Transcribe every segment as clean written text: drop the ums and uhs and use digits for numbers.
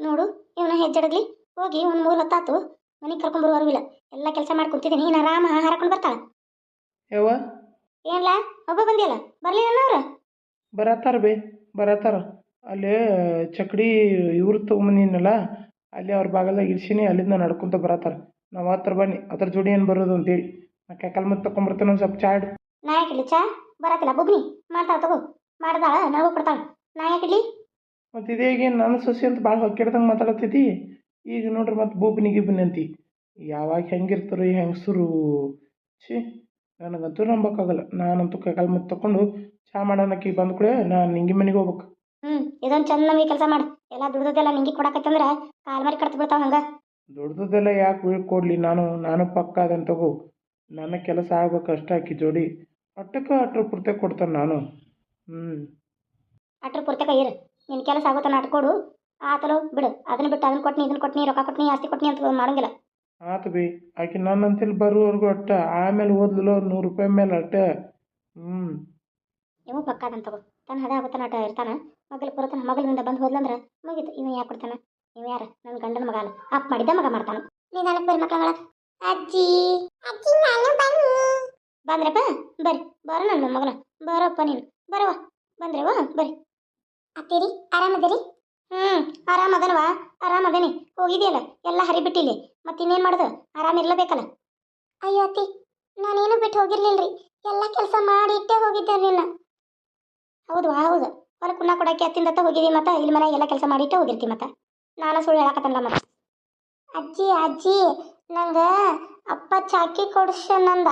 ನೋಡು ಇವನ ಹೆಜ್ಜಡಗ್ಲಿ ಹೋಗಿ ಒಂದು 3 ಹೊತ್ತಾತು ಮನೆಗೆ ಕರ್ಕೊಂಬರುವವರಿಲ್ಲ ಎಲ್ಲ ಕೆಲಸ ಮಾಡ್ಕೊಂತಿದ್ದೀನಿ ಇನ್ನು ಆರಾಮ ಹಾರಾಕೊಂಡು ಬರ್ತಾಳ ಯವ್ವ ಏನ್ಲ ಒಬ್ಬ ಬಂದಿಯಲ್ಲ ಬರ್ಲಿಲ್ಲ ಅವ್ರ ಬರತ್ತಾರ ಬೇ ಬರತ್ತಾರ ಅಲ್ಲೇ ಚಕ್ಡಿ ಇವ್ರು ತೊಗೊಂಬಂದಿನಲ್ಲ ಅಲ್ಲಿ ಅವ್ರ ಬಾಗಲ್ದಾಗ ಇಡ್ಸೀನಿ ಅಲ್ಲಿಂದ ನಡ್ಕೊಂತ ಬರತ್ತಾರ ನಾವು ಹತ್ರ ಬನ್ನಿ ಅದ್ರ ಜೋಡಿ ಏನು ಬರೋದು ಅಂತೇಳಿ ನಾ ಕೈಕಾಲು ಮತ್ತೆ ತೊಗೊಂಬರ್ತಾನೆ ಒಂದು ಸ್ವಲ್ಪ ಚಾಡ್ ನಾ ಯಾಕಿಡ್ಲಿ ಚಾ ಬರತ್ತಿಲ್ಲ ಬುಬ್ನಿ ಮಾಡ್ತಾಳ ತಗೋ ಮಾಡ್ದಾಳ ನನಗೂ ಕೊಡ್ತಾಳ ನಾ ಯಾಕಿಡ್ಲಿ ಮತ್ತು ಇದೇಗೆ ನನ್ನ ಸೊಸೆ ಅಂತ ಭಾಳ ಹೊಕ್ಕಿಡ್ದಂಗೆ ಮಾತಾಡತ್ತಿದ್ದಿ ಈಗ ನೋಡ್ರಿ ಮತ್ತು ಬೂಬ್ನಿ ಗಿಬ್ನಿ ಅಂತಿ ಯಾವಾಗ ಹೆಂಗಿರ್ತಾರೆ ಈ ಹೆಂಗಸರು ಛೀ ನನಗಂತೂ ನಂಬಕ್ಕಾಗಲ್ಲ ನಾನಂತೂ ಕೈಕಾಲು ಮತ್ತೆ ತಗೊಂಡು ಚಾ ಮಾಡೋಣಕ್ಕೆ ಬಂದ ಕೂಡ ನಾನು ನಿಂಗೆ ಮನೆಗೆ ಹೋಗ್ಬೇಕು ಇದೊಂದು ಚಂದ ನಮಗೆ ಕೆಲಸ ಮಾಡು ಎಲ್ಲ ದುಡ್ದದೆಲ್ಲ ನಿಂಗೆ ಕೊಡಕತ್ತಂದ್ರೆ ಕಾಲ್ ಮಾರಿ ಕಡ್ತು ಬಿಡ್ತಾವ ಹಂಗ ದೊಡ್ಡದೆಲ್ಲ ಯಾಕೆ ಬೀಳ್ಕೊಡ್ಲಿ ನಾನು ಪಕ್ಕ ಅದನ್ನು ತಗೋ ನನ್ನ ಕೆಲಸ ಆಗ್ಬೇಕು ಅಷ್ಟ ಆಕಿ ಜೋಡಿ ಅಟ್ಟಕ್ಕೆ ಪೂರ್ತಿ ಕೊಡ್ತಾನೆ ನಾನು ಅಟ್ರ ಪೂರ್ತಕ ಇರು ನಿನ್ನ ಕೆಲಸ ಆಗುತ್ತ ನಾಟ್ಕೊಡು ಆತಲು ಬಿಡು ಅದನ್ನ ಬಿಟ್ಟು ಅದನ್ನ ಕೊಟ್ನಿ ಇದನ್ನ ಕೊಟ್ನಿ ರೊಕ್ಕ ಕೊಟ್ನಿ ಆಸ್ತಿ ಕೊಟ್ನಿ ಅಂತ ಮಾಡಂಗಿಲ್ಲ ಆತು ಬಿ ಆಕೆ ನನ್ನ ಅಂತೇಳಿ ಬರುವವರೆಗೂ ಅಟ್ಟ ಆಮೇಲೆ ಓದ್ಲೋ ₹100 ಮೇಲೆ ಅಟ್ಟ ಇವು ಪಕ್ಕ ಅದನ್ನ ತಗೋ ತನ್ನ ಹದ ಆಗುತ್ತ ನಾಟ ಇರ್ತಾನ ಮಗಲ್ ಪುರತನ ಮಗಲಿಂದ ಬಂದು ಹೋದ್ಲಂದ್ರೆ ಮುಗೀತು ಇವ ಯಾಕೆ ಕೊಡ್ತಾನ ಇವ ಯಾರ ನನ್ನ ಗಂಡನ ಮಗ ಅಲ್ಲ ಅಪ್ ಮಾಡಿದ್ದ ಮಗ ಮಾಡ್ತಾನ ನೀನು ನನಗೆ ಬರಿ ಮಕ್ಕಳ ಅಜ್ಜಿ ಅಜ್ಜಿ ನಾನು ಬನ್ನಿ ಬಂದ್ರಪ್ಪ ಬರ್ರಿ ಬರ ನನ್ನ ಮಗನ ಬರಪ್ಪ ನೀನು ಬರವ ಬಂದ್ರವ ಬರ್ರಿ ಅತ್ತೀರಿ ಆರಾಮದಿರಿ ಆರಾಮದನವ ಆರಾಮದೇನಿ ಹೋಗಿದೆಯಲ್ಲ ಎಲ್ಲ ಹರಿಬಿಟ್ಟಿಲ್ಲಿ ಮತ್ತೆ ಇನ್ನೇನು ಮಾಡೋದು ಆರಾಮಿರ್ಲೇಬೇಕಲ್ಲ ಅಯ್ಯೋ ಅತ್ತಿ ನಾನೇನು ಬಿಟ್ಟು ಹೋಗಿರ್ಲಿಲ್ರಿ ಎಲ್ಲ ಕೆಲಸ ಮಾಡಿ ಇಟ್ಟೇ ಹೋಗಿದ್ದೆ ನಿನ್ನ ಹೌದು ಹೌದು ಹೊರಗೆ ಕುಣ್ಣ ಕೊಡಕ್ಕೆ ಅತ್ತಿಂದತ್ತ ಹೋಗಿದ್ದೀವಿ ಮತ್ತೆ ಇಲ್ಲಿ ಮನೆಗೆ ಎಲ್ಲ ಕೆಲಸ ಮಾಡಿಟ್ಟೆ ಹೋಗಿರ್ತಿ ಮತ್ತೆ ನಾನು ಸುಳ್ಳು ಹೇಳಕತ್ತಲ್ಲ ಮತ್ತೆ ಅಜ್ಜಿ ಅಜ್ಜಿ ನಂಗೆ ಅಪ್ಪ ಚಾಕಿ ಕೊಡ್ಸನಂದ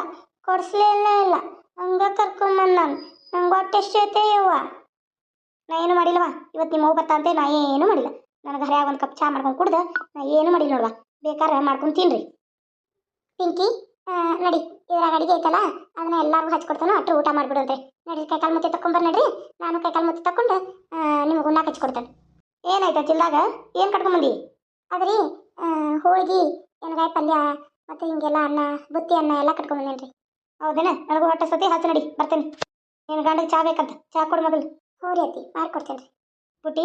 ಕೊಡಿಸ್ಲಿಲ್ಲ ಇಲ್ಲ ಹಂಗೆ ಕರ್ಕೊಂಬಂದು ನಂಗೆ ಹೊಟ್ಟೆ ಎಷ್ಟೈತೆ ಯವ್ವ ನಾ ಏನು ಮಾಡಿಲ್ಲವಾ ಇವತ್ತು ನಿಮ್ಮ ಹೋಗಿ ಬರ್ತಾ ಅಂತೆ ನಾ ಏನು ಮಾಡಿಲ್ಲ ನನಗೆ ಹರಿಯಾಗ ಒಂದು ಕಪ್ ಚಾ ಮಾಡ್ಕೊಂಡು ಕುಡ್ದು ನಾ ಏನು ಮಾಡಿಲ್ಲ ನೋಡುವ ಬೇಕಾದ್ರೆ ಮಾಡ್ಕೊಂಡು ತಿನ್ರಿ ಪಿಂಕಿ ನಡಿ ಇದ್ರಾಗ ಅಡಿಗೆ ಐತಲ್ಲ ಅದನ್ನ ಎಲ್ಲರಿಗೂ ಹಚ್ಕೊಡ್ತಾನೆ ಅಟ್ರು ಊಟ ಮಾಡಿಬಿಡುವಂತೆ ನಡಿ ಕೈಕಾಲು ಮುತ್ತೆ ತಕೊಂಬರ್ ನಡ್ರಿ ನಾನು ಕೈಕಾಲು ಮುತ್ತೆ ತಕೊಂಡು ನಿಮ್ಗೆ ಉಣ್ಣಾಕ ಹಚ್ಕೊಡ್ತೇನೆ ಏನಾಯ್ತು ಚಿಲ್ದಾಗ ಏನು ಕಟ್ಕೊಂಬಂದಿ ಅದ್ರಿ ಹೋಳಿಗೆ ಎಣ್ಗಾಯಿ ಪಲ್ಯ ಮತ್ತು ಹಿಂಗೆಲ್ಲ ಅನ್ನ ಬುತ್ತಿ ಅನ್ನ ಎಲ್ಲ ಕಟ್ಕೊಂಬಂದೇನ್ರಿ ಹೌದೇನ ನನಗೂ ಹೊಟ್ಟೆ ಸತಿ ಹಚ್ಚ ನಡಿ ಬರ್ತೇನೆ ನಿನ್ನ ಗಂಡಗೆ ಚಾ ಬೇಕಂತ ಚಾ ಕೊಡು ಮೊದಲು ಹ್ಞೂ ರೀ ಅತ್ತಿ ಮಾಡ್ಕೊಡ್ತೇನೆ ರೀ ಪುಟಿ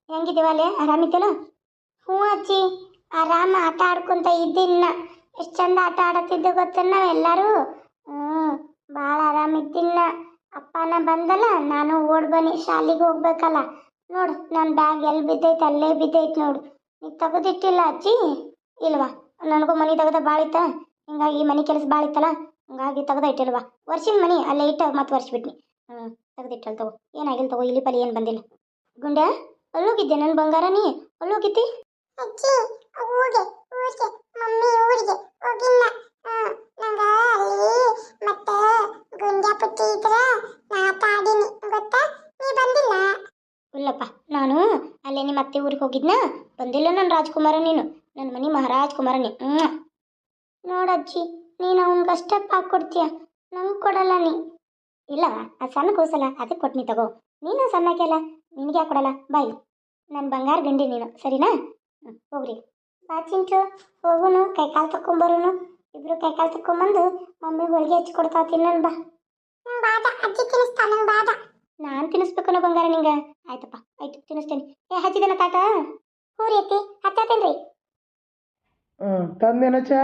ಹೆಂಗಿದ್ದೀವ ಅಲ್ಲೇ ಆರಾಮಿದ್ದೇನ ಹ್ಞೂ ಅಜ್ಜಿ ಆರಾಮ ಆಟ ಆಡ್ಕೊತ ಇದ್ದಿನ್ನ ಎಷ್ಟು ಚಂದ ಆಟ ಆಡತ್ತಿದ್ದೆ ಗೊತ್ತ ನಾವೆಲ್ಲರೂ ಭಾಳ ಆರಾಮಿದ್ದಿನ್ನ ಅಪ್ಪನ ಬಂದಲ್ಲ ನಾನು ಓಡ್ ಬನ್ನಿ ಶಾಲೆಗೆ ಹೋಗ್ಬೇಕಲ್ಲ ನೋಡು ನನ್ನ ಬ್ಯಾಗ್ ಎಲ್ಲಿ ಬಿದ್ದೈತೆ ಅಲ್ಲೇ ಬಿದ್ದೈತೆ ನೋಡು ನೀವು ತೆಗೆದಿಟ್ಟಿಲ್ಲ ಅಜ್ಜಿ ಇಲ್ವಾ ನನಗೂ ಮನೆ ತೆಗೆದ ಭಾಳ ಇತ್ತ ಹಿಂಗಾಗಿ ಮನೆ ಕೆಲಸ ಭಾಳ ಇತ್ತಲ್ಲ ಹಂಗಾಗಿ ತೆಗೆದ ಇಟ್ಟಿಲ್ವಾ ವರ್ಷಿನ ಮನೆ ಅಲ್ಲೇ ಇಟ್ಟು ಮತ್ತೆ ವರ್ಷಬಿಟ್ನಿ ತೆಗೆದಿಟ್ಟಲ್ ತಗೋ ಏನಾಗಿಲ್ಲ ತಗೋ ಇಲ್ಲಿ ಪಲಿ ಏನು ಬಂದಿಲ್ಲ ಗುಂಡ್ಯಾ ಅಲ್ಲೋಗಿದ್ದೆ ನನ್ನ ಬಂಗಾರ ನೀ ಅಲ್ಲೋಗಿದ್ದಿ ಅಜ್ಜಿ ಊರಿಗೆ ಮಮ್ಮಿ ಊರಿಗೆ ಹೋಗಿಲ್ಲ ನಂಗೆ ಅಲ್ಲಿ ಮತ್ತೆ ಗುಂಡ್ಯಾ ಪುಟ್ಟಿ ಇದ್ರೆ ನಾ ತಾಡಿನಿ ಗೊತ್ತಾ ನೀ ಬಂದಿಲ್ಲ ಇಲ್ಲಪ್ಪ ನಾನು ಅಲ್ಲೇ ನಿಮ್ಮ ಅತ್ತೆ ಊರಿಗೆ ಹೋಗಿದ್ನ ಬಂದಿಲ್ಲ ನನ್ನ ರಾಜ್ಕುಮಾರ ನೀನು ನನ್ನ ಮನೆ ಮಹಾರಾಜ್ ಕುಮಾರ ನೀ ನೋಡಜ್ಜಿ ನೀನು ಅವನಿಗಷ್ಟೇ ಹಾಕ್ಕೊಡ್ತೀಯ ನಂಗೆ ಕೊಡಲ್ಲ ನೀ ಇಲ್ಲವ ಅದು ಸಣ್ಣ ಕೂಸಲ್ಲ ಅದಕ್ಕೆ ಕೊಟ್ನಿ ತಗೋ ನೀನು ಸಣ್ಣಕ್ಕೆಲ್ಲ ನಿನಗೆ ಯಾಕೆ ಕೊಡಲ್ಲ ಬಾಯ್ ನನ್ನ ಬಂಗಾರ ಗಂಡಿ ನೀನು ಸರಿನಾ ಹೋಗ್ರಿ ಬಾ ಚಿಂಟು ಹೋಗುನು ಕೈಕಾಲು ತಕೊಂಬರೋನು ಇಬ್ರು ಕೈಕಾಲು ತಕೊಂಬಂದು ಮಮ್ಮಿ ಹೋಳಿಗೆ ಹಚ್ಕೊಡ್ತಾ ತಿನ್ನನ್ ಬಾ ಅಜ್ಜಿ ತಿನ್ನಿಸ್ತಾ ನಂಗೆ ಬಾದ ನಾನು ತಿನ್ನಿಸ್ಬೇಕನ್ನೋ ಬಂಗಾರ ನಿಂಗೆ ಆಯ್ತಪ್ಪ ಆಯ್ತು ತಿನ್ನಿಸ್ತೇನೆ ಹಚ್ಚಿದೇನ ತಾಟ ಹ್ಞೂ ರೀ ಅತ್ತಿ ಹಚ್ಚತೇನ್ರಿ ತಂದೇನ ಚಾ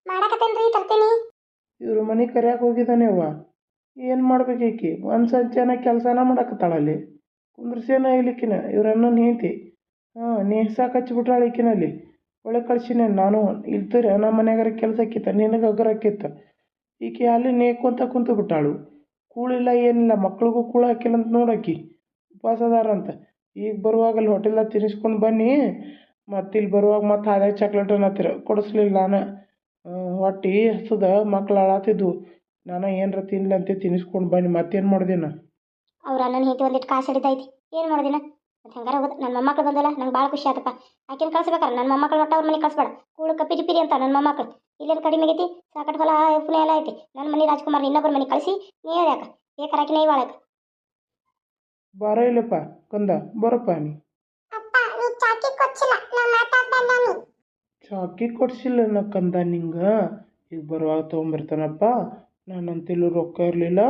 ಮಾಡಕತ್ತೇನ್ರಿ ತರ್ತೀನಿ ಇವ್ರ ಮನೆ ಕರಿಯಾಕೆ ಹೋಗಿದ್ದಾನೆ ಅವ್ವ ಏನು ಮಾಡ್ಬೇಕೀಕಿ ಒಂದು ಸಂಚಾನ ಕೆಲಸನ ಮಾಡಕತ್ತಾಳ ಅಲ್ಲಿ ಕುಂದ್ರಸೇನ ಇಲ್ಲಿಕ್ಕಿನ ಇವ್ರ ಅಣ್ಣನ ಹೆಂಡತಿ ನೇಸಾಕ ಹಚ್ಬಿಟ್ರಾಳ ಈಕಿನಲ್ಲಿ ಒಳಗೆ ಕಳ್ಸಿನ ನಾನು ಇಲ್ತಾರೆ ನಮ್ಮ ಮನ್ಯಾಗಾರ ಕೆಲಸ ಆಕಿತ್ತ ನಿನಗೆ ಅಗರ ಆಕಿತ್ತ ಈಕೆ ಅಲ್ಲಿ ನೇಕೊಂತ ಕುಂತು ಬಿಟ್ಟಾಳು ಕೂಳಿಲ್ಲ ಏನಿಲ್ಲ ಮಕ್ಳಿಗೂ ಕೂಳು ಹಾಕಿಲ್ಲ ಅಂತ ನೋಡಾಕಿ ಉಪವಾಸದಾರ ಅಂತ ಈಗ ಬರುವಾಗ ಅಲ್ಲಿ ಹೋಟೆಲ್ದಾಗ ತಿನ್ನಿಸ್ಕೊಂಡು ಬನ್ನಿ ಮತ್ತು ಇಲ್ಲಿ ಬರುವಾಗ ಮತ್ತೆ ಹಾಗೆ ಚಾಕ್ಲೇಟ್ ಅನ್ನತ್ತಿರ ಕೊಡಿಸ್ಲಿಲ್ಲ ನಾನು ಹೊಟ್ಟೆ ಹಸದ ಮಕ್ಳು ಅಳಾತಿದ್ವು ನಾನು ಏನರ ತಿನ್ಲಿ ಅಂತ ತಿನ್ನಿಸ್ಕೊಂಡು ಬನ್ನಿ ಮತ್ತೇನು ಮಾಡ್ದೇನ ಅವ್ರ ಅಣ್ಣನ ಹೆಂಡತಿ ಒಂದಿಟ್ಟು ಕಾಸು ಹಿಡಿದೈತಿ ಏನು ಮಾಡೋದಿನ ಮತ್ತೆ ಹಂಗಾರ ಹೋಗುತ್ತೆ ನನ್ನ ಮೊಮ್ಮಕ್ಳು ಬಂದಲ್ಲ ನಂಗೆ ಭಾಳ ಖುಷಿ ಆತಪ್ಪ ಆಕೆನ ಕಳ್ಸ್ಬೇಕಾರೆ ನನ್ನ ಮೊಮ್ಮಕ್ಳು ಒಟ್ಟು ಅವ್ರ ಮನೆಗೆ ಕಳ್ಸ್ಬೇಡ ಕೂಳು ಕಪ್ಪಿರಿ ಪಿರಿ ಅಂತ ನನ್ನ ಮೊಮ್ಮಕ್ಳು ಇಲ್ಲೇನು ಕಡಿಮೆ ಆಗೈತಿ ಸಾಕಟ್ ಹೊಲ ಉಪ್ಪನೆ ಎಲ್ಲ ಐತಿ ನನ್ನ ಮನೆ ರಾಜ್ಕುಮಾರ್ ಇನ್ನೊಬ್ಬರ ಮನೆ ಕಳಿಸಿ ನೀವೇ ಯಾಕೆ ಬೇಕಾರಾಕಿ ನೈ ಒಳಗೆ ಬಾರ ಇಲ್ಲಪ್ಪ ಕಂದ ಬರಪ್ಪ ನೀ ಚಾಕಿ ಕೊಡ್ಸಿಲ್ಲ ನಾ ಕಂದ ನಿಂಗೆ ಈಗ ಬರುವಾಗ ತೊಗೊಂಬರ್ತಾನಪ್ಪ ನಾನಂತಿಲ್ಲೂ ರೊಕ್ಕ ಇರಲಿಲ್ಲ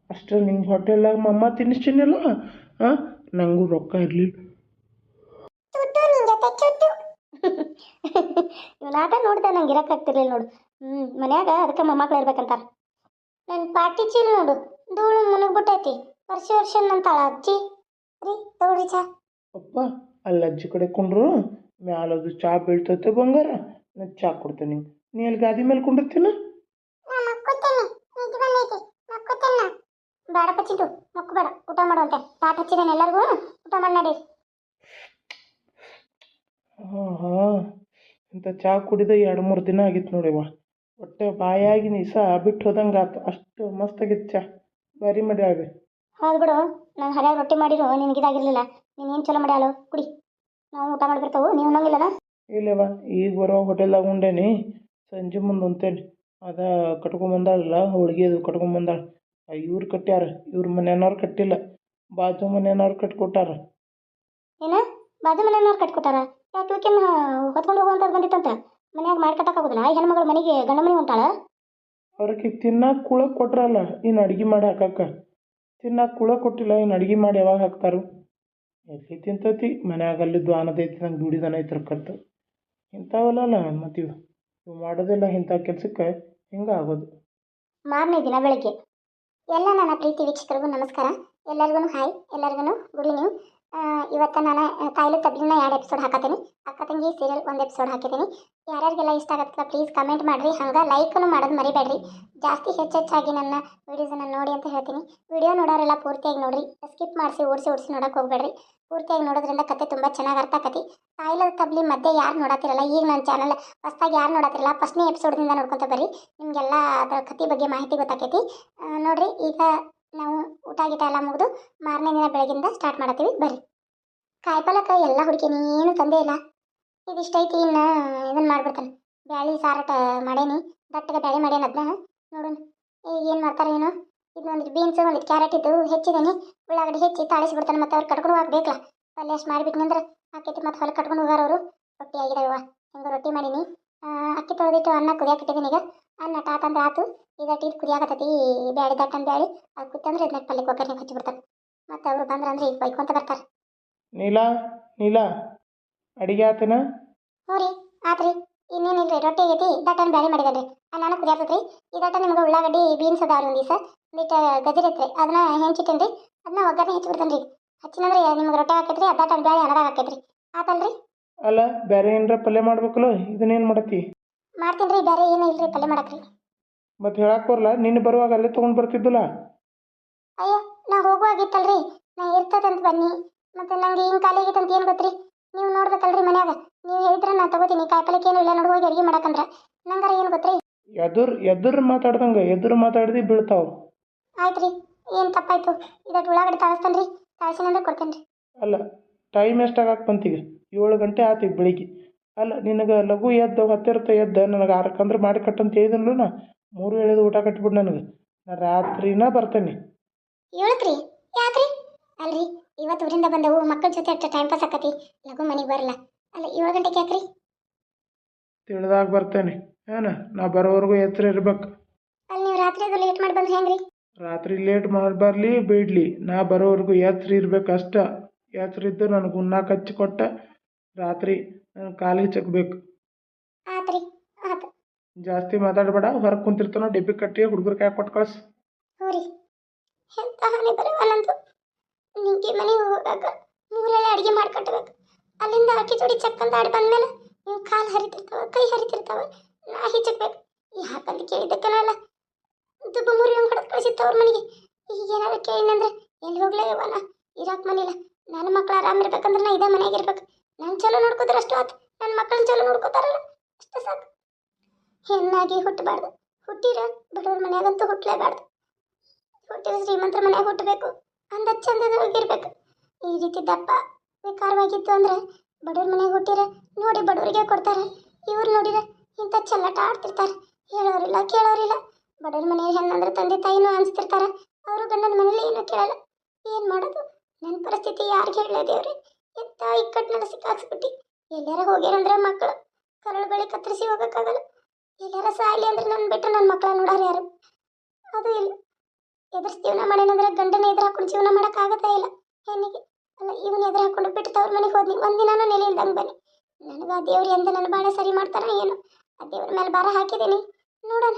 ಅಷ್ಟೇ ನಿಂಗೆ ಹೋಟೆಲ್ದಾಗ ಮಮ್ಮ ತಿನ್ನಿಸ್ತೀನಲ್ಲ ನನಗೂ ರೊಕ್ಕ ಇರಲಿಲ್ಲ ನಾಟ ನೋಡ್ದೆ ನಂಗೆ ಇರೋಕ್ಕಾಗ್ತಿರ್ಲಿಲ್ಲ ನೋಡು. ಮನ್ಯಾಗ ಅದಕ್ಕೆ ಮೊಮ್ಮಕ್ಳು ಇರ್ಬೇಕಂತಾರ. ನನ್ನ ಪಾಟಿ ಚೀಲ ನೋಡು ಧೂಳು ಮುನುಗ್ಬಿಟ್ಟೈತಿ. ವರ್ಷ ನಂತಾಳ ಅಜ್ಜಿ ರೀ ತಗೊಳ್ರಿ ಚಾ. ಅಪ್ಪ ಅಲ್ಲಿ ಅಜ್ಜಿ ಕಡೆ ಕುಂಡ್ರು, ಮ್ಯಾಲದು ಚಾ ಬೀಳ್ತೈತೆ ಬಂಗಾರ, ನಾನು ಚಾ ಕೊಡ್ತೇನೆ ನಿಂಗೆ. ನೀ ಅಲ್ಲಿ ಗಾದಿ ಮೇಲೆ ಕುಂಡಿರ್ತೀನ. ಬೇಡ ಪಚ್ಚಿಂಟು ಮಕ್ಕು ಬೇಡ, ಊಟ ಮಾಡುವಂತೆ ತಾಟ್ ಹಚ್ಚಿದ್ದೇನೆ ಎಲ್ಲರಿಗೂ, ಊಟ ಮಾಡಿ ನಡಿ. ಹಾಂ ಇಂಥ ಚಾ ಕುಡಿದ 2-3 ದಿನ ಆಗಿತ್ತು ನೋಡಿವ. ಹೊಟ್ಟೆ ಬಾಯಾಗಿ ನಿಸ ಬಿಟ್ಟು ಹೋದಂಗೆ ಆತು. ಅಷ್ಟು ಮಸ್ತಾಗಿತ್ತು ಚಾ, ಭಾರಿ ಮಾಡ್ಯಾವೆ. ಹೌದು ಬಿಡು, ನಾನು ಹರಿಯಾಗಿ ರೊಟ್ಟಿ ಮಾಡಿರೋ ನಿನಗಿದಾಗಿರ್ಲಿಲ್ಲ. ನೀನೇನು ಚಲೋ ಮಾಡ್ಯಾಳು ಕುಡಿ. ನಾವು ಊಟ ಮಾಡಿಬಿಡ್ತಾವು, ನೀವು ಅನ್ನೋಂಗಿಲ್ಲನ? ಇಲ್ಲವ ಈಗ ಬರೋ ಹೋಟೆಲ್ದಾಗ ಉಂಡೇನಿ, ಸಂಜೆ ಮುಂದೆ ಉಂತೇನಿ. ಅದ ಕಟ್ಕೊಂಬಂದಾಳಲ್ಲ ಹೋಳ್ಗೆ, ಅದು ಕಟ್ಕೊಂಬಂದಾಳ. ಇವ್ರು ಕಟ್ಟ್ಯಾರ, ಇವ್ರ ಮನೆಯವ್ರು ಕಟ್ಟಿಲ್ಲ, ಬಾಜು ಮನೆಯವ್ರು ಕಟ್ಕೊಟ್ಟಾರ. ಏನ ಬಾಜು ಮನೆಯವ್ರು ಕಟ್ಕೊಟ್ಟಾರ? ಯಾಕೆ ಇವಕ್ಕೇನು ಹೊತ್ಕೊಂಡು ಹೋಗುವಂಥದ್ದು ಬಂದಿತ್ತಂತ? ಮನ್ಯಾಗ ಮಾಡಿ ಕಟ್ಟಕ್ಕಾಗೋದಿಲ್ಲ? ಹೆಣ್ಮಗಳು ಮನೆಗೆ ಗಂಡ ಮನೆ ಹೊಂಟಾಳ? ಅವ್ರಿಗೆ ತಿನ್ನಕ್ಕೆ ಕುಳಕ್ಕೆ ಕೊಟ್ರಲ್ಲ, ಇನ್ನು ಅಡ್ಗೆ ಮಾಡಿ ಹಾಕಕ್ಕೆ. ತಿನ್ನಕ್ಕೆ ಕುಳ ಕೊಟ್ಟಿಲ್ಲ, ಇನ್ನು ಅಡ್ಗೆ ಮಾಡಿ ಯಾವಾಗ ಹಾಕ್ತಾರು? ಎಲ್ಲಿ ತಿಂತತಿ ಮನ್ಯಾಗ ಅಲ್ಲಿದ್ದು ಆನದೈತಿ, ನಂಗೆ ದುಡಿದನ ಐತ್ರಕ್ಕಂತ ಇಂಥವಲ್ಲ ಮತ್ತು ಇವು ಮಾಡೋದಿಲ್ಲ. ಇಂಥ ಕೆಲ್ಸಕ್ಕೆ ಹಿಂಗೆ ಆಗೋದು. ಮಾರನೇ ದಿನ ಬೆಳಗ್ಗೆ ಎಲ್ಲ ನನ್ನ ಪ್ರೀತಿ ವೀಕ್ಷಕರಿಗೂ ನಮಸ್ಕಾರ. ಎಲ್ಲರಿಗೂ ಹಾಯ್, ಎಲ್ಲರಿಗೂ ಗುಡ್ ಈವ್ನಿಂಗ್. ಇವತ್ತು ನಾನು ತಾಯಿಲು ತಬ್ಲಿನ 2 ಎಪಿಸೋಡ್ ಹಾಕತ್ತೀನಿ. ಅಕ್ಕ ತಂಗಿ ಸೀರಿಯಲ್ 1 ಎಪಿಸೋಡ್ ಹಾಕಿದ್ದೀನಿ. ಯಾರ್ಯಾರಿಗೆಲ್ಲ ಇಷ್ಟ ಆಗತ್ತಲ್ಲ ಪ್ಲೀಸ್ ಕಮೆಂಟ್ ಮಾಡಿರಿ, ಹಂಗೆ ಲೈಕನ್ನು ಮಾಡೋದು ಮರಿಬೇಡ್ರಿ. ಜಾಸ್ತಿ ಹೆಚ್ಚಾಗಿ ನನ್ನ ವೀಡಿಯೋಸನ್ನು ನೋಡಿ ಅಂತ ಹೇಳ್ತೀನಿ. ವಿಡಿಯೋ ನೋಡೋರೆಲ್ಲ ಪೂರ್ತಿಯಾಗಿ ನೋಡಿರಿ, ಸ್ಕಿಪ್ ಮಾಡಿಸಿ ಓಡಿಸಿ ನೋಡೋಕೆ ಹೋಗ್ಬೇಡ್ರಿ. ಪೂರ್ತಿಯಾಗಿ ನೋಡೋದ್ರಿಂದ ಕತೆ ತುಂಬ ಚೆನ್ನಾಗಿ ಅರ್ಥ ಆಕತಿ. ತಾಯಿಲ ತಬ್ಲಿ ಮಧ್ಯೆ ಯಾರು ನೋಡತ್ತಿರಲ್ಲ, ಈಗ ನನ್ನ ಚಾನಲ್ ಹೊಸದಾಗಿ ಯಾರು ನೋಡತ್ತಿರಲ್ಲ, ಫಸ್ಟ್ನೇ ಎಪಿಸೋಡ್ದಿಂದ ನೋಡ್ಕೊತ ಬರ್ರಿ, ನಿಮಗೆಲ್ಲ ಅದರ ಕತೆ ಬಗ್ಗೆ ಮಾಹಿತಿ ಗೊತ್ತಾಕೈತಿ. ನೋಡಿರಿ, ಈಗ ನಾವು ಊಟ ಗೀಟ ಎಲ್ಲ ಮುಗಿದು ಮಾರನೇ ದಿನ ಬೆಳಗಿಂದ ಸ್ಟಾರ್ಟ್ ಮಾಡತ್ತೀವಿ ಬರ್ರಿ. ಕಾಯಿಪಲ್ಯಕ್ಕೆ ಎಲ್ಲ ಹುಡುಕಿನಿ, ಏನು ತಂದೆ ಇಲ್ಲ. ಇದಿಷ್ಟೈತಿ, ಇನ್ನು ಇದನ್ನು ಮಾಡ್ಬಿಡ್ತಾನೆ. ಬ್ಯಾಳಿ ಸಾರಟ ಮಾಡೇನಿ, ದಟ್ಟಗೆ ಬ್ಯಾಳಿ ಮಾಡೇನಿ. ಅದನ್ನ ನೋಡೋಣ ಈಗ ಏನು ಮಾಡ್ತಾರೆ ಏನೋ. ಇದು ಒಂದಿಟ್ಟು ಬೀನ್ಸ್, ಒಂದಿಟ್ಟು ಕ್ಯಾರೆಟ್ ಇದ್ದು ಹೆಚ್ಚಿದ್ದೀನಿ. ಉಳ್ಳಾಗಡ್ಡಿ ಹೆಚ್ಚಿ ತಾಳಿಸ್ಬಿಡ್ತಾನೆ, ಮತ್ತು ಅವ್ರು ಕಟ್ಕೊಂಡು ಹೋಗ್ಬೇಕಲ್ಲ. ಪಲ್ಯ ಅಷ್ಟು ಮಾಡಿಬಿಟ್ನಂದ್ರೆ ಆಕೈತಿ. ಮತ್ತು ಹೊಲ ಕಟ್ಕೊಂಡು ಹೋಗಾರ ಅವರು. ರೊಟ್ಟಿ ಆಗಿದಾವ, ಹಿಂಗೆ ರೊಟ್ಟಿ ಮಾಡೀನಿ. ಅಕ್ಕಿ ತೊಳೆದಿಟ್ಟು ಅನ್ನ ಕುದಿಯಾಕಿಟ್ಟಿದ್ದೀನಿ. ಈಗ ಅನ್ನ ಟಾತಂದ್ರೆ ಆತು. ಇದಟ್ಟು ಇದು ಕುದಿಯಾಕತ್ತೈತಿ, ಬ್ಯಾಳಿ ದಟ್ಟನ ಬ್ಯಾಳಿ. ಅದು ಕುತ್ತಂದ್ರೆ ಇದನ್ನ ಪಲ್ಯಕ್ಕೆ ಒಗ್ಗರಣೆ ಹಚ್ಚಿಬಿಡ್ತಾರೆ. ಮತ್ತು ಅವರು ಬಂದ್ರಂದ್ರೆ ಈಗ ಬೈಕೊಂತ ಬರ್ತಾರೆ. ನೀಲಾ ಅಡಿಗೆ ಆತನ? ಹ್ಞೂ ರೀ ಆತ್ರಿ. ಇನ್ನೇನಿಲ್ಲ ರೀ, ರೊಟ್ಟಿ ಆಗೈತಿ, ದಟ್ಟನ ಬ್ಯಾಳಿ ಮಾಡಿದಾರೆ. ಅನ್ನನ ಕುದಿಯಾಕತ್ರಿ. ಇದಟ್ಟ ನಿಮ್ಗೆ ಉಳ್ಳಾಗಡ್ಡಿ ಬೀನ್ಸ್ ಅದಾವ್ರಿ ಒಂದು ದಿವಸ, ಒಂದಿಟ್ಟು ಗಜರಿ ಐತ್ರಿ, ಅದನ್ನ ಹೆಂಚಿಟ್ಟೇನಿ ರೀ. ಅದನ್ನ ಒಗ್ಗರಣೆ ಹಚ್ಚಿಬಿಡ್ತೇನೆ ರೀ. ಹಚ್ಚಿನಂದ್ರೆ ನಿಮ್ಗೆ ರೊಟ್ಟಿ ಹಾಕೈತ್ರಿ, ದಟ್ಟನ ಬ್ಯಾಳಿ ಅನ್ನದಾಗ ಹಾಕೈತ್ರಿ. ಆತಲ್ರಿ? ಅಲ್ಲ ಬೇರೆ ಏನಾರ ಪಲ್ಯ ಮಾಡ್ಬೇಕಲ್ಲ, ಇದನ್ನೇನು ಮಾಡತ್ತಿ? ಮಾಡ್ತೀನಿ ರೀ, ಬೇರೆ ಏನೂ ಇಲ್ರಿ ಪಲ್ಯ ಮಾಡಕ್ರಿ. ಮತ್ತು ಹೇಳಕ್ಕೆ ಬರಲ್ಲ, ನಿನ್ನೆ ಬರುವಾಗ ಅಲ್ಲೇ ತೊಗೊಂಡು ಬರ್ತಿದ್ದಲ್ಲ. ಅಯ್ಯೋ ನಾ ಹೋಗುವಾಗಿತ್ತಲ್ರಿ, ನಾ ಇರ್ತದಂತ ಬನ್ನಿ. ಮತ್ತು ನಂಗೆ ಹಿಂಗೆ ಖಾಲಿ ಆಗೈತಂತ ಏನು ಗೊತ್ತ್ರಿ? ನೀವು ನೋಡ್ಬೇಕಲ್ರಿ ಮನ್ಯಾಗ. ನೀವು ಹೇಳಿದ್ರೆ ನಾನು ತಗೋತೀನಿ. ಕಾಯಿಪಲ್ಯಕ್ಕೆ ಏನು ಇಲ್ಲ, ನೋಡಿ ಹೋಗಿ ಅಡುಗೆ ಮಾಡಕ್ಕಂದ್ರೆ ನಂಗಾರ ಏನು ಗೊತ್ತ್ರಿ? ಎದುರು ಮಾತಾಡ್ದಂಗೆ ಎದುರು ಮಾತಾಡ್ದು ಬೀಳ್ತಾವ. ಆಯ್ತು ರೀ, ಏನು ತಪ್ಪಾಯ್ತು? ಇದಟ್ಟು ಉಳ್ಳಾಗಡ್ಡಿ ತಾಳಿಸ್ತಾನೆ ರೀ, ತಾಳಿಸಿನಂದ್ರೆ ಕೊಡ್ತೇನೆ ರೀ. ಅಲ್ಲ ಟೈಮ್ ಎಷ್ಟಾಗಕ್ಕೆ ಬಂತೀಗ? 7 ಗಂಟೆ ಆತು ಈಗ ಬೆಳಿಗ್ಗೆ. ಅಲ್ಲ ನಿನಗೆ ಲಘು ಎದ್ದು ಹತ್ತಿರತ್ತೆ ಎದ್ದು ನನಗೆ 6 ಮಾಡಿ ಕಟ್ಟಂತ ಹೇಳಿದನು ನಾ. 3 ಹೇಳಿದ ಊಟ ಕಟ್ಬಿಡು ನನಗೆ. ನಾ ರಾತ್ರಿನ ಬರ್ತೇನೆ. 7 ಯಾಕ್ರಿ? ಅಲ್ರಿ ಇವತ್ತು ಊರಿಂದ ಬಂದವು, ಮಕ್ಕಳ ಜೊತೆ ಅಷ್ಟು ಟೈಮ್ ಪಾಸ್ ಆಕತಿ, ಲಘು ಮನೆಗೆ ಬರಲ್ಲ. ಅಲ್ಲ 7 ಗಂಟೆಗೆ ಯಾಕ್ರಿ? ತಿಳಿದಾಗ ಬರ್ತೇನೆ. ನಾ ಬರೋವರೆಗೂ ಎಚ್ಚರ ಇರ್ಬೇಕು. ಅಲ್ಲಿ ನೀವು ರಾತ್ರಿ ಅದು ಲೇಟ್ ಮಾಡಿ ಬಂದ್ರೆ ಹೆಂಗ್ರಿ? ರಾತ್ರಿ ಲೇಟ್ ಮಾಡಿ ಬರಲಿ ಬಿಡಲಿ, ನಾ ಬರೋವರೆಗೂ ಎಚ್ಚರ ಇರ್ಬೇಕು ಅಷ್ಟ. ಎಚ್ಚರ ಇದ್ದು ನನಗೆ ಉಣ್ಣಾಕ ಹಚ್ಚಿ ಕೊಟ್ಟ ರಾತ್ರಿ ನನ್ನ ಕಾಲಿಗೆ ಚಕ್ಬೇಕು. ಆತ್ರಿ ಆತು. ಜಾಸ್ತಿ ಮಾತಾಡಬೇಡ, ಹೊರಗೆ ಕುಂತಿರ್ತಾನೋ ಡೆಬ್ಬಿ ಕಟ್ಟಿ ಹುಡುಗರು ಕೈ ಕೊಟ್ಟು ಕಳ್ಸು. ಹ್ಞೂ ರೀ. ಎಂತ ಹಾನಿ ಬರವಲ್ಲಂತು. ನಿಂಗೆ ಮನೆಗೆ ಹೋಗಾಗ 3 ವೇಳೆ ಅಡುಗೆ ಮಾಡಿ ಕಟ್ಟಬೇಕು. ಅಲ್ಲಿಂದ ಅಕ್ಕಿ ಜೋಡಿ ಚಕ್ಕಂತ ಆಡಿ ಬಂದಮೇಲೆ ನೀವು ಕಾಲು ಹರಿತಿರ್ತಾವೆ, ಕೈ ಹರಿತಿರ್ತಾವೆ, ನಾ ಹಿಚ್ಚಬೇಕು. ಯಾಕಂತ ಕೇಳಿದ್ದಕ್ಕನಲ್ಲ ದುಬ್ಬ ಮುರಿ ಹಂಗೆ ಹೊಡೆದು ಕಳಿಸಿತ್ತವ್ರ ಮನೆಗೆ. ಈಗ ಏನಾದ್ರು ಕೇಳಿನಂದ್ರೆ ಎಲ್ಲಿ ಹೋಗ್ಲೇವ, ನಾ ಇರಾಕ್ ಮನಿಲ್ಲ. ನನ್ನ ಮಕ್ಳು ಆರಾಮಿರ್ಬೇಕಂದ್ರೆ ನಾ ಇದೇ ಮನೆಯಾಗ ಇರ್ಬೇಕು. ನಾನು ಚಲೋ ನೋಡ್ಕೋತಾರೆ ಅಷ್ಟು ಆತು, ನನ್ನ ಮಕ್ಕಳನ್ನ ಚಲೋ ನೋಡ್ಕೋತಾರಲ್ಲ ಅಷ್ಟು ಸಾಕು. ಹೆಣ್ಣಾಗಿ ಹುಟ್ಟಬಾರ್ದು, ಹುಟ್ಟಿರ ಬಡವ್ರ ಮನೆಯಾಗಂತೂ ಹುಟ್ಟಲೇಬಾರ್ದು. ಹುಟ್ಟಿದ ಶ್ರೀಮಂತರ ಮನೆಯಾಗ ಹುಟ್ಟಬೇಕು, ಅಂದ ಚಂದದೊಳಗಿರ್ಬೇಕು. ಈ ರೀತಿ ದಪ್ಪ ವಿಕಾರವಾಗಿತ್ತು ಅಂದ್ರೆ ಬಡವ್ರ ಮನೆಯಾಗ ಹುಟ್ಟಿರ ನೋಡಿ ಬಡವರಿಗೆ ಕೊಡ್ತಾರೆ. ಇವ್ರು ನೋಡಿರ ಇಂಥ ಚೆಲ್ಲಾಟ ಆಡ್ತಿರ್ತಾರೆ, ಹೇಳೋರಿಲ್ಲ ಕೇಳೋರಿಲ್ಲ. ಬಡವ್ರ ಮನೆಯ ಹೆಣ್ಣಂದ್ರೆ ತಂದೆ ತಾಯಿನೂ ಅನಿಸ್ತಿರ್ತಾರೆ, ಅವರು ಗಂಡನ ಮನೇಲಿ ಏನೂ ಕೇಳಲ್ಲ. ಏನು ಮಾಡೋದು? ನನ್ನ ಪರಿಸ್ಥಿತಿ ಯಾರಿಗೆ ಹೇಳಲೇ ದೇವ್ರಿ? ಎಂಥ ಇಕ್ಕಟ್ಟಿನಲ್ಲಿ ಸಿಕ್ಕಾಕ್ಸ್ಬಿಟ್ಟು. ಎಲ್ಲಾರ ಹೋಗ್ಯಾರಂದ್ರೆ ಮಕ್ಕಳು ಕರಳು ಬಳಿ ಕತ್ತರಿಸಿ ಹೋಗೋಕ್ಕಾಗಲ್ಲ. ಎಲ್ಲಾರ ಸಾಯ್ಲಿ ಅಂದ್ರೆ ನನ್ನ ಬಿಟ್ಟು ನನ್ನ ಮಕ್ಕಳ ನೋಡೋರು ಯಾರು? ಅದು ಇಲ್ಲ. ಎದುರು ಜೀವನ ಮಾಡೇನಂದ್ರೆ ಗಂಡನ ಎದುರು ಹಾಕೊಂಡು ಜೀವನ ಮಾಡೋಕ್ಕಾಗತ್ತೇ ಇಲ್ಲ ಹೆಣ್ಣಿಗೆ. ಅಲ್ಲ ಇವನು ಎದುರು ಹಾಕೊಂಡು ಬಿಟ್ಟು ತವ್ರ ಮನೆಗೆ ಹೋದ್ನಿ, ಒಂದಿನಾನು ನೆಲೆ ಇಲ್ದಂಗೆ ಬನ್ನಿ. ನನಗೆ ಆ ದೇವ್ರು ಎಂದ ನನ್ನ ಬಾಳೆ ಸರಿ ಮಾಡ್ತಾರ ಏನು. ಆ ದೇವ್ರ ಮೇಲೆ ಭಾರ ಹಾಕಿದ್ದೀನಿ, ನೋಡೋಣ.